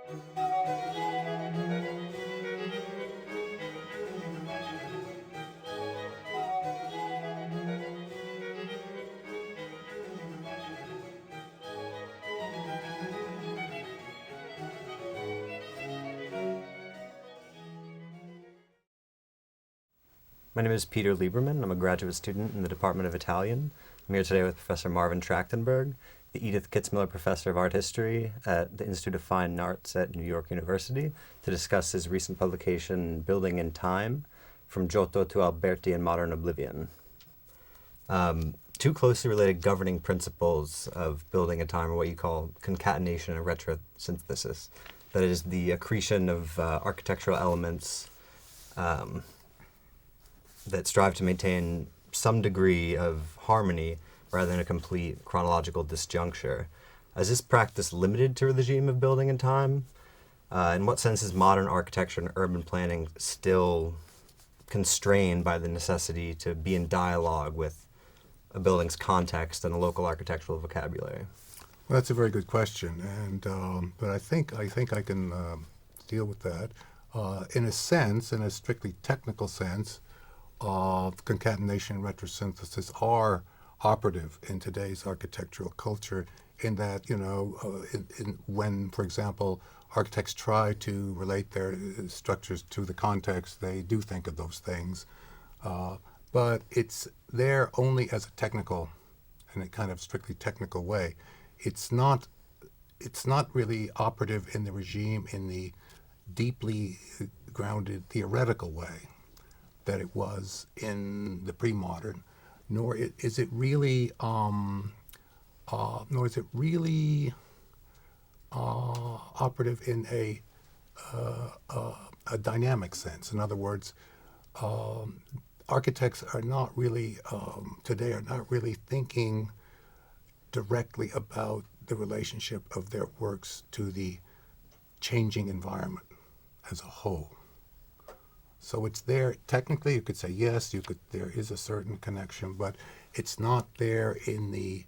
My name is Peter Lieberman. I'm a graduate student in the Department of Italian. I'm here today with Professor Marvin Trachtenberg, the Edith Kitzmiller Professor of Art History at the Institute of Fine Arts at New York University, to discuss his recent publication, Building in Time, From Giotto to Alberti and Modern Oblivion. Two closely related governing principles of building in time are what you call concatenation and retrosynthesis. That is, the accretion of architectural elements that strive to maintain some degree of harmony rather than a complete chronological disjuncture. Is this practice limited to the regime of building in time? In what sense is modern architecture and urban planning still constrained by the necessity to be in dialogue with a building's context and a local architectural vocabulary? Well, that's a very good question, and but I think I can deal with that. In a sense, in a strictly technical sense, concatenation and retrosynthesis are operative in today's architectural culture, in that, when, for example, architects try to relate their structures to the context, they do think of those things. But it's there only as a technical, in a kind of strictly technical way. It's not really operative in the regime in the deeply grounded theoretical way that it was in the pre-modern, nor is it really operative in a dynamic sense. In other words, architects are not really today are not really thinking directly about the relationship of their works to the changing environment as a whole. So it's there. Technically, you could say yes. There is a certain connection, but it's not there in the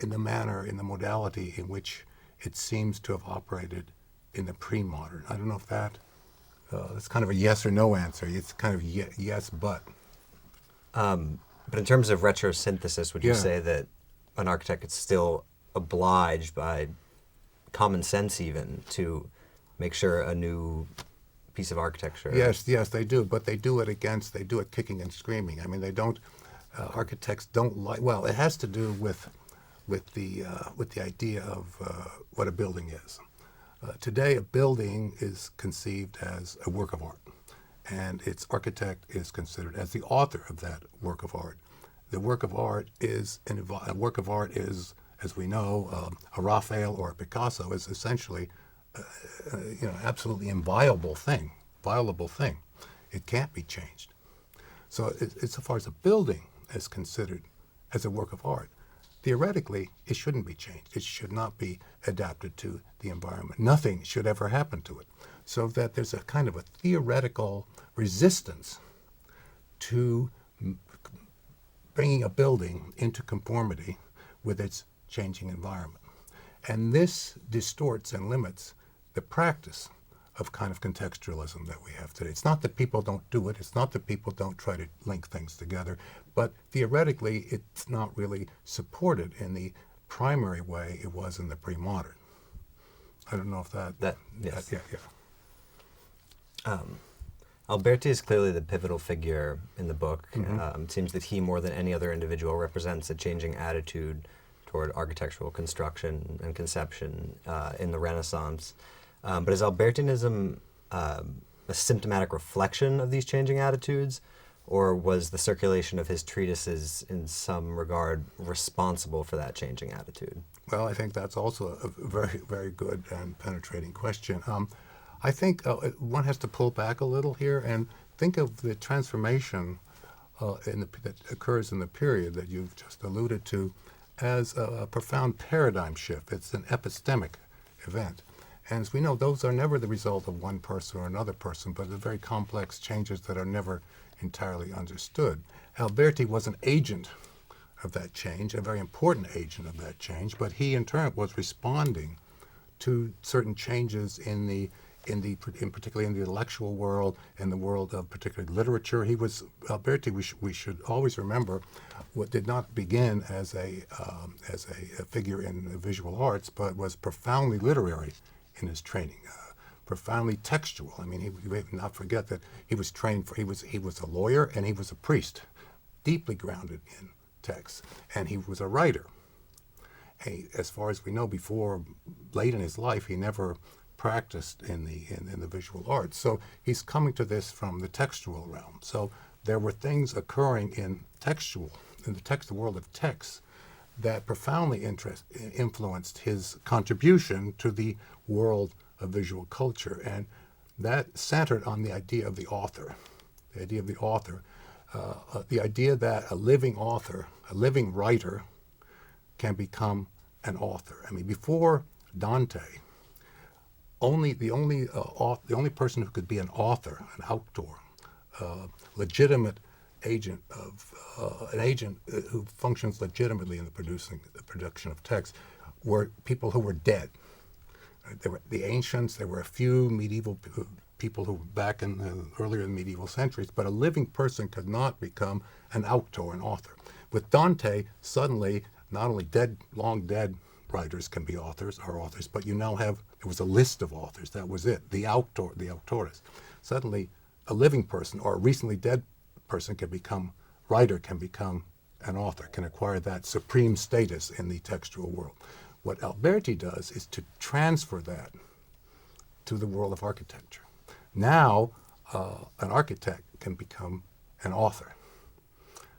manner, in the modality in which it seems to have operated in the pre-modern. I don't know if that's kind of a yes or no answer. It's kind of yes, but. But in terms of retrosynthesis, would you say that an architect is still obliged by common sense even to make sure a new piece of architecture? Yes, they do, but they do it kicking and screaming. I mean, they don't. Architects don't like. Well, it has to do with the idea of what a building is. Today, a building is conceived as a work of art, and its architect is considered as the author of that work of art. The work of art is as we know, a Raphael or a Picasso is essentially absolutely inviolable thing. It can't be changed. So as far as a building is considered as a work of art, theoretically, it shouldn't be changed. It should not be adapted to the environment. Nothing should ever happen to it. So that there's a kind of a theoretical resistance to bringing a building into conformity with its changing environment. And this distorts and limits the practice of kind of contextualism that we have today. It's not that people don't do it. It's not that people don't try to link things together. But theoretically, it's not really supported in the primary way it was in the pre-modern. I don't know if that yes. Yeah. Alberti is clearly the pivotal figure in the book. Mm-hmm. It seems that he, more than any other individual, represents a changing attitude toward architectural construction and conception in the Renaissance. But is Albertianism a symptomatic reflection of these changing attitudes, or was the circulation of his treatises in some regard responsible for that changing attitude? Well, I think that's also a very, very good and penetrating question. I think one has to pull back a little here and think of the transformation that occurs in the period that you've just alluded to as a profound paradigm shift. It's an epistemic event. And as we know, those are never the result of one person or another person, but they're very complex changes that are never entirely understood. Alberti was an agent of that change, a very important agent of that change, but he in turn was responding to certain changes in particularly in the intellectual world and the world of particularly literature. He was Alberti. We should always remember, what did not begin as a figure in the visual arts, but was profoundly literary in his training, profoundly textual. I mean, we not forget that he was trained for. He was a lawyer and he was a priest, deeply grounded in text, and he was a writer. As far as we know, late in his life, he never practiced in the visual arts. So he's coming to this from the textual realm. So there were things occurring in the world of text that profoundly influenced his contribution to the world of visual culture, and that centered on the idea of the author, the idea that a living author, a living writer, can become an author. I mean, before Dante, the only person who could be an author, an autor, legitimate agent an agent who functions legitimately in the production of text, were people who were dead. There were the ancients. There were a few medieval people who were back in earlier in the medieval centuries, but a living person could not become an autor, an author. With Dante, suddenly not only long dead writers can be authors, but you now have, it was a list of authors. That was it. The autores. Suddenly, a living person or a recently dead person can become an author, can acquire that supreme status in the textual world. What Alberti does is to transfer that to the world of architecture. Now, an architect can become an author.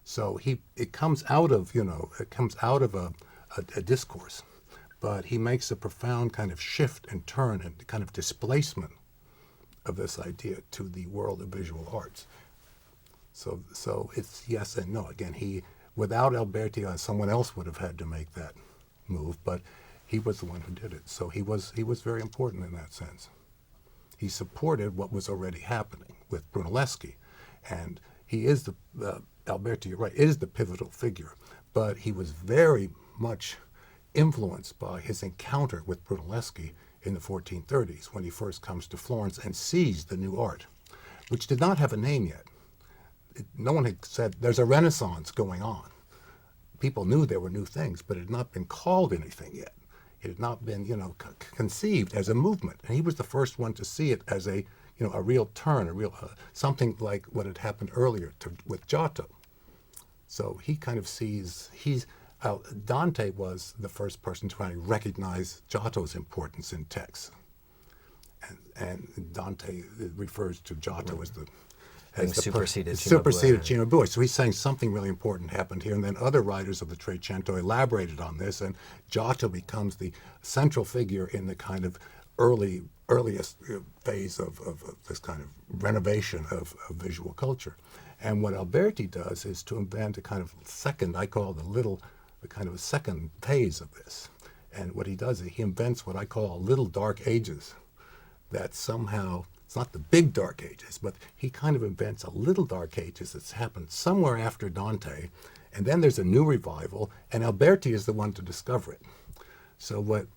So it comes out of a discourse, but he makes a profound kind of shift and turn and kind of displacement of this idea to the world of visual arts. So it's yes and no. Again, without Alberti, someone else would have had to make that move, but he was the one who did it. So he was very important in that sense. He supported what was already happening with Brunelleschi, and he is Alberti, you're right, is the pivotal figure, but he was very much influenced by his encounter with Brunelleschi in the 1430s when he first comes to Florence and sees the new art, which did not have a name yet. No one had said there's a Renaissance going on. People knew there were new things, but it had not been called anything yet. It had not been, conceived as a movement, and he was the first one to see it as a real turn, something like what had happened earlier with Giotto. So he kind of sees Dante was the first person to finally recognize Giotto's importance in text, and Dante refers to Giotto as the superseded Cimabue. So he's saying something really important happened here, and then other writers of the Trecento elaborated on this, and Giotto becomes the central figure in the kind of earliest phase of this kind of renovation of visual culture. And what Alberti does is to invent a kind of second, I call the kind of a second phase of this. And what he does is he invents what I call little dark ages that somehow, it's not the big dark ages, but he kind of invents a little dark ages that's happened somewhere after Dante, and then there's a new revival, and Alberti is the one to discover it. So what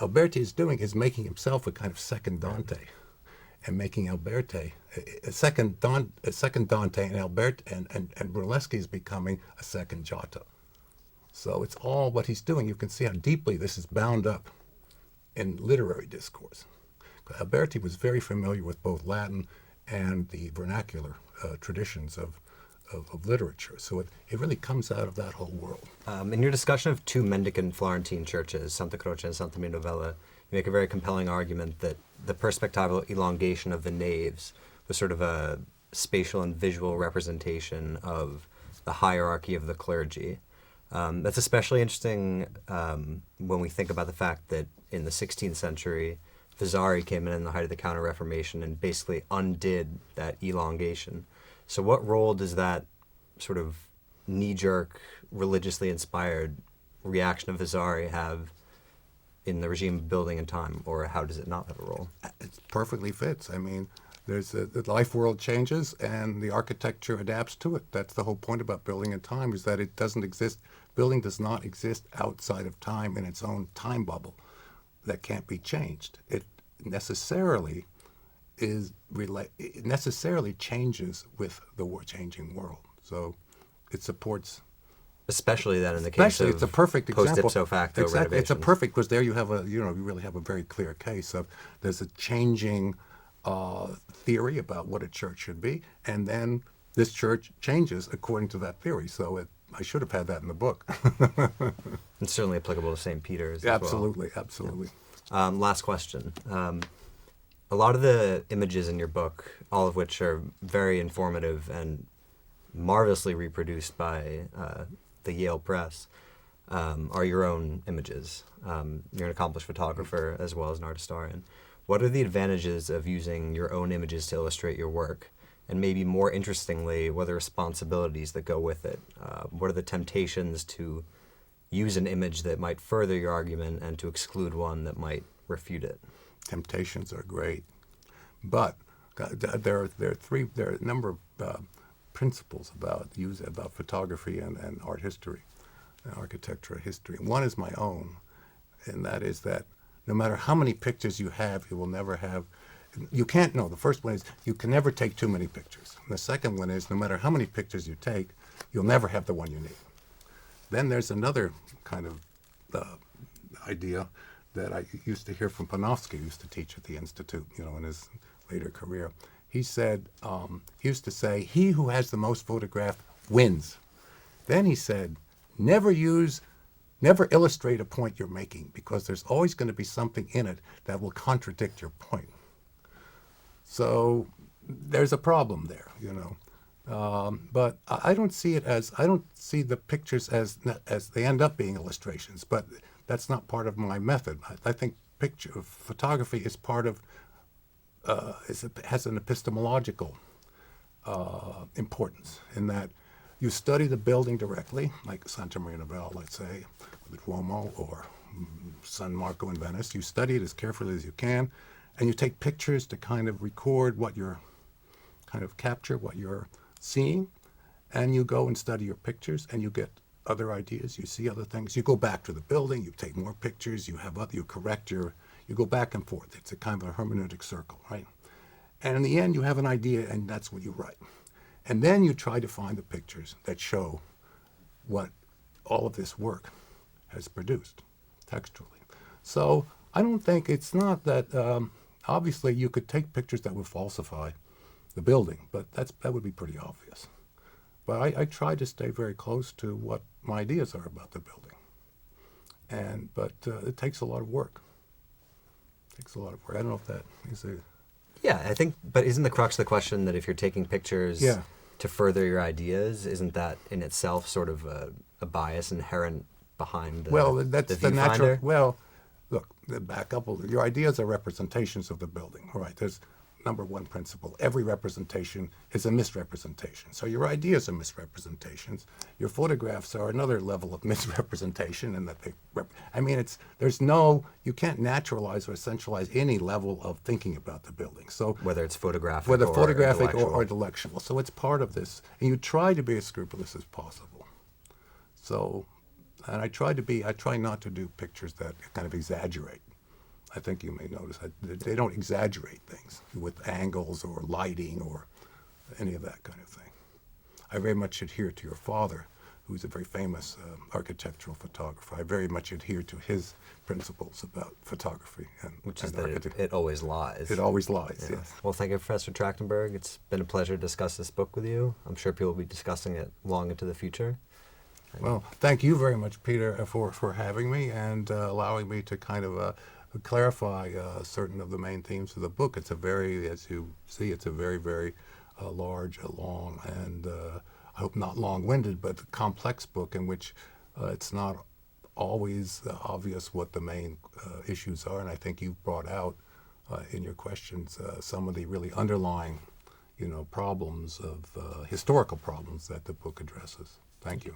Alberti is doing is making himself a kind of second Dante, and making Alberti a second Dante, and and Brunelleschi is becoming a second Giotto. So it's all what he's doing. You can see how deeply this is bound up in literary discourse. Alberti was very familiar with both Latin and the vernacular traditions of literature. So it really comes out of that whole world. In your discussion of two mendicant Florentine churches, Santa Croce and Santa Minovella, you make a very compelling argument that the perspectival elongation of the naves was sort of a spatial and visual representation of the hierarchy of the clergy. That's especially interesting when we think about the fact that in the 16th century, Vasari came in the height of the Counter-Reformation and basically undid that elongation. So what role does that sort of knee-jerk, religiously inspired reaction of Vasari have in the regime of building and time, or how does it not have a role? It perfectly fits. I mean, the life world changes and the architecture adapts to it. That's the whole point about building in time, is that it doesn't exist. Building does not exist outside of time in its own time bubble. that can't be changed. It necessarily it necessarily changes with the changing world. So it supports. Especially then in the case Especially, of it's a perfect example. post ipso facto Exactly, it's a renovations. perfect because there you have you really have a very clear case of there's a changing theory about what a church should be, and then this church changes according to that theory. So I should have had that in the book. It's certainly applicable to St. Peter's as Absolutely, absolutely. Last question. A lot of the images in your book, all of which are very informative and marvelously reproduced by the Yale Press, are your own images. You're an accomplished photographer as well as an art historian. What are the advantages of using your own images to illustrate your work? And maybe more interestingly, what are the responsibilities that go with it? What are the temptations to use an image that might further your argument and to exclude one that might refute it? Temptations are great, but there are a number of principles about photography and art history, and architecture history. One is my own, and that is that no matter how many pictures you have, you will never have. You can't. No, the first one is you can never take too many pictures. And the second one is no matter how many pictures you take, you'll never have the one you need. Then there's another kind of idea that I used to hear from Panofsky, who used to teach at the Institute, in his later career. He said, he used to say, he who has the most photographed wins. Then he said, never illustrate a point you're making, because there's always going to be something in it that will contradict your point. So there's a problem there, but I don't see the pictures as they end up being illustrations, but that's not part of my method. I think photography is part of, has an epistemological importance in that you study the building directly, like Santa Maria Novella, let's say, or the Duomo, or San Marco in Venice. You study it as carefully as you can, and you take pictures to kind of record what you're, kind of capture what you're seeing, and you go and study your pictures, and you get other ideas, you see other things. You go back to the building, you take more pictures, you correct you go back and forth. It's a kind of a hermeneutic circle, right? And in the end, you have an idea, and that's what you write. And then you try to find the pictures that show what all of this work has produced textually. So I don't think it's not that, obviously you could take pictures that would falsify the building, but that would be pretty obvious. But I try to stay very close to what my ideas are about the building. But it takes a lot of work. I don't know if that is a... Yeah, I think, but isn't the crux of the question that if you're taking pictures to further your ideas, isn't that in itself sort of a bias inherent behind that's the natural... Well, look, back up a little. Your ideas are representations of the building. All right, there's number one principle. Every representation is a misrepresentation. So your ideas are misrepresentations. Your photographs are another level of misrepresentation in that you can't naturalize or essentialize any level of thinking about the building. So whether it's photographic or intellectual. So it's part of this. And you try to be as scrupulous as possible. So, and I try not to do pictures that kind of exaggerate. I think you may notice they don't exaggerate things with angles or lighting or any of that kind of thing. I very much adhere to your father, who's a very famous architectural photographer. I very much adhere to his principles about photography. Which is that it always lies. It always lies, yes. Well, thank you, Professor Trachtenberg. It's been a pleasure to discuss this book with you. I'm sure people will be discussing it long into the future. Well, thank you very much, Peter, for having me and allowing me to kind of clarify certain of the main themes of the book. It's as you see, it's a very, very large, long, and I hope not long-winded, but complex book in which it's not always obvious what the main issues are. And I think you've brought out in your questions some of the really underlying, problems of historical problems that the book addresses. Thank you.